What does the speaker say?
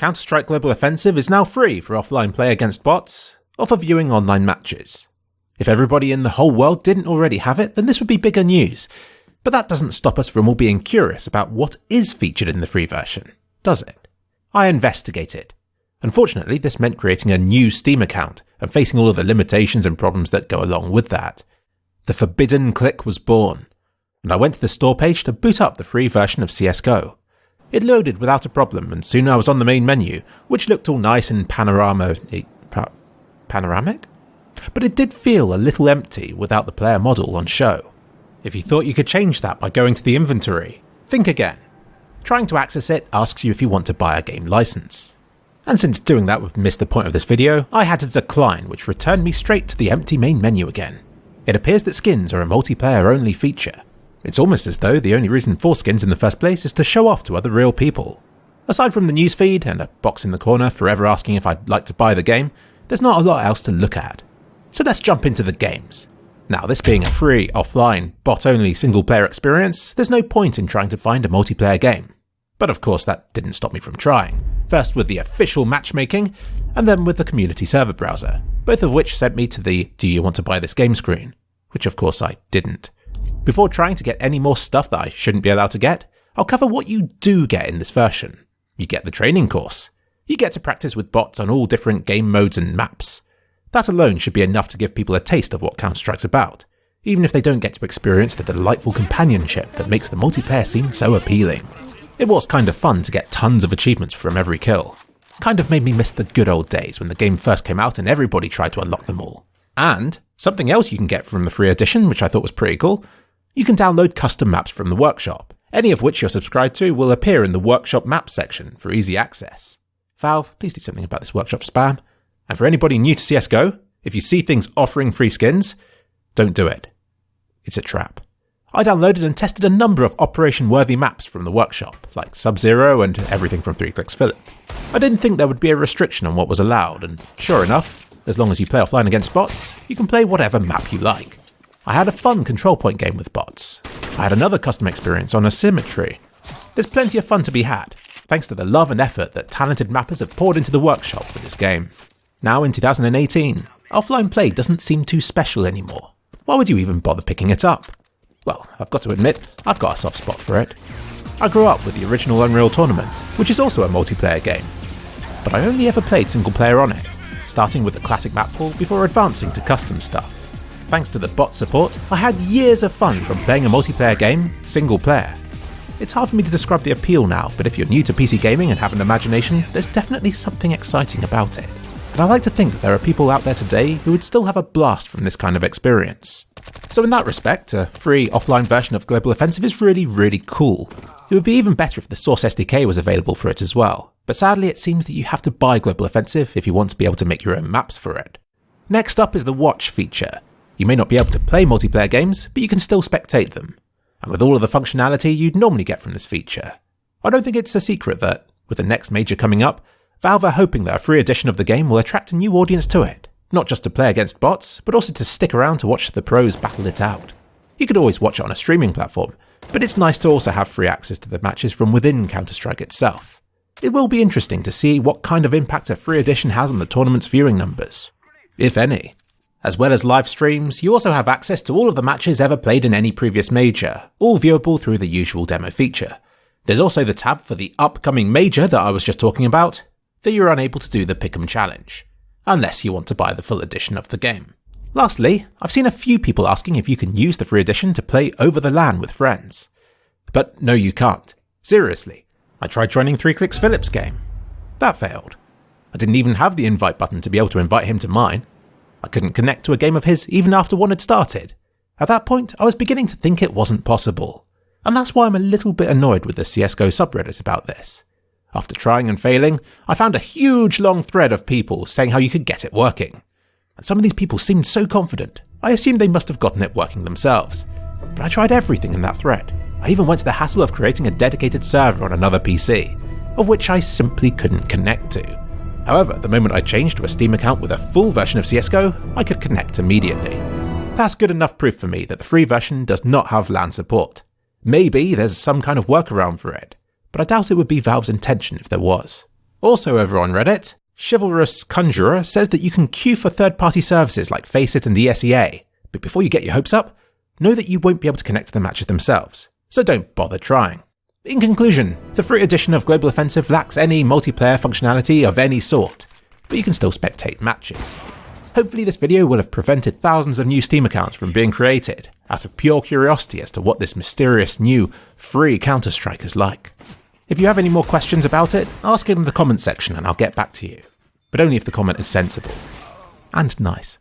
Counter-Strike Global Offensive is now free for offline play against bots, or for viewing online matches. If everybody in the whole world didn't already have it, then this would be bigger news. But that doesn't stop us from all being curious about what is featured in the free version, does it? I investigated. Unfortunately, this meant creating a new Steam account and facing all of the limitations and problems that go along with that. The forbidden click was born, and I went to the store page to boot up the free version of CSGO. It loaded without a problem, and soon I was on the main menu, which looked all nice and panoramic? But it did feel a little empty without the player model on show. If you thought you could change that by going to the inventory, think again. Trying to access it asks you if you want to buy a game license. And since doing that would miss the point of this video, I had to decline, which returned me straight to the empty main menu again. It appears that skins are a multiplayer only feature. It's almost as though the only reason for skins in the first place is to show off to other real people. Aside from the newsfeed and a box in the corner forever asking if I'd like to buy the game, there's not a lot else to look at. So let's jump into the games. Now, this being a free, offline, bot-only single-player experience, there's no point in trying to find a multiplayer game. But of course that didn't stop me from trying. First with the official matchmaking, and then with the community server browser, both of which sent me to the "Do you want to buy this game" screen, which of course I didn't. Before trying to get any more stuff that I shouldn't be allowed to get, I'll cover what you do get in this version. You get the training course. You get to practice with bots on all different game modes and maps. That alone should be enough to give people a taste of what Counter-Strike's about, even if they don't get to experience the delightful companionship that makes the multiplayer scene so appealing. It was kind of fun to get tons of achievements from every kill. Kind of made me miss the good old days when the game first came out and everybody tried to unlock them all. And something else you can get from the free edition, which I thought was pretty cool, you can download custom maps from the workshop, any of which you're subscribed to will appear in the workshop map section for easy access. Valve, please do something about this workshop spam. And for anybody new to CSGO, if you see things offering free skins, don't do it. It's a trap. I downloaded and tested a number of operation-worthy maps from the workshop, like Sub-Zero and everything from 3 Clicks Philip. I didn't think there would be a restriction on what was allowed, and sure enough, as long as you play offline against bots, you can play whatever map you like. I had a fun control point game with bots. I had another custom experience on Asymmetry. There's plenty of fun to be had, thanks to the love and effort that talented mappers have poured into the workshop for this game. Now in 2018, offline play doesn't seem too special anymore. Why would you even bother picking it up? Well, I've got to admit, I've got a soft spot for it. I grew up with the original Unreal Tournament, which is also a multiplayer game. But I only ever played single player on it, starting with the classic map pool before advancing to custom stuff. Thanks to the bot support, I had years of fun from playing a multiplayer game, single player. It's hard for me to describe the appeal now, but if you're new to PC gaming and have an imagination, there's definitely something exciting about it. And I like to think that there are people out there today who would still have a blast from this kind of experience. So in that respect, a free offline version of Global Offensive is really cool. It would be even better if the Source SDK was available for it as well, but sadly it seems that you have to buy Global Offensive if you want to be able to make your own maps for it. Next up is the Watch feature. You may not be able to play multiplayer games, but you can still spectate them. And with all of the functionality you'd normally get from this feature. I don't think it's a secret that, with the next major coming up, Valve are hoping that a free edition of the game will attract a new audience to it, not just to play against bots, but also to stick around to watch the pros battle it out. You could always watch it on a streaming platform, but it's nice to also have free access to the matches from within Counter-Strike itself. It will be interesting to see what kind of impact a free edition has on the tournament's viewing numbers, if any. As well as live streams, you also have access to all of the matches ever played in any previous major, all viewable through the usual demo feature. There's also the tab for the upcoming major that I was just talking about, though you're unable to do the Pick'em challenge, unless you want to buy the full edition of the game. Lastly, I've seen a few people asking if you can use the free edition to play over the LAN with friends. But no, you can't. Seriously. I tried joining 3 Clicks Philip's game. That failed. I didn't even have the invite button to be able to invite him to mine. I couldn't connect to a game of his even after one had started. At that point, I was beginning to think it wasn't possible. And that's why I'm a little bit annoyed with the CSGO subreddit about this. After trying and failing, I found a huge long thread of people saying how you could get it working. And some of these people seemed so confident, I assumed they must have gotten it working themselves. But I tried everything in that thread. I even went to the hassle of creating a dedicated server on another PC, of which I simply couldn't connect to. However, the moment I changed to a Steam account with a full version of CSGO, I could connect immediately. That's good enough proof for me that the free version does not have LAN support. Maybe there's some kind of workaround for it, but I doubt it would be Valve's intention if there was. Also over on Reddit, Chivalrous Conjurer says that you can queue for third-party services like Faceit and the SEA, but before you get your hopes up, know that you won't be able to connect to the matches themselves, so don't bother trying. In conclusion, the free edition of Global Offensive lacks any multiplayer functionality of any sort, but you can still spectate matches. Hopefully this video will have prevented thousands of new Steam accounts from being created, out of pure curiosity as to what this mysterious new, free Counter-Strike is like. If you have any more questions about it, ask it in the comment section and I'll get back to you. But only if the comment is sensible. And nice.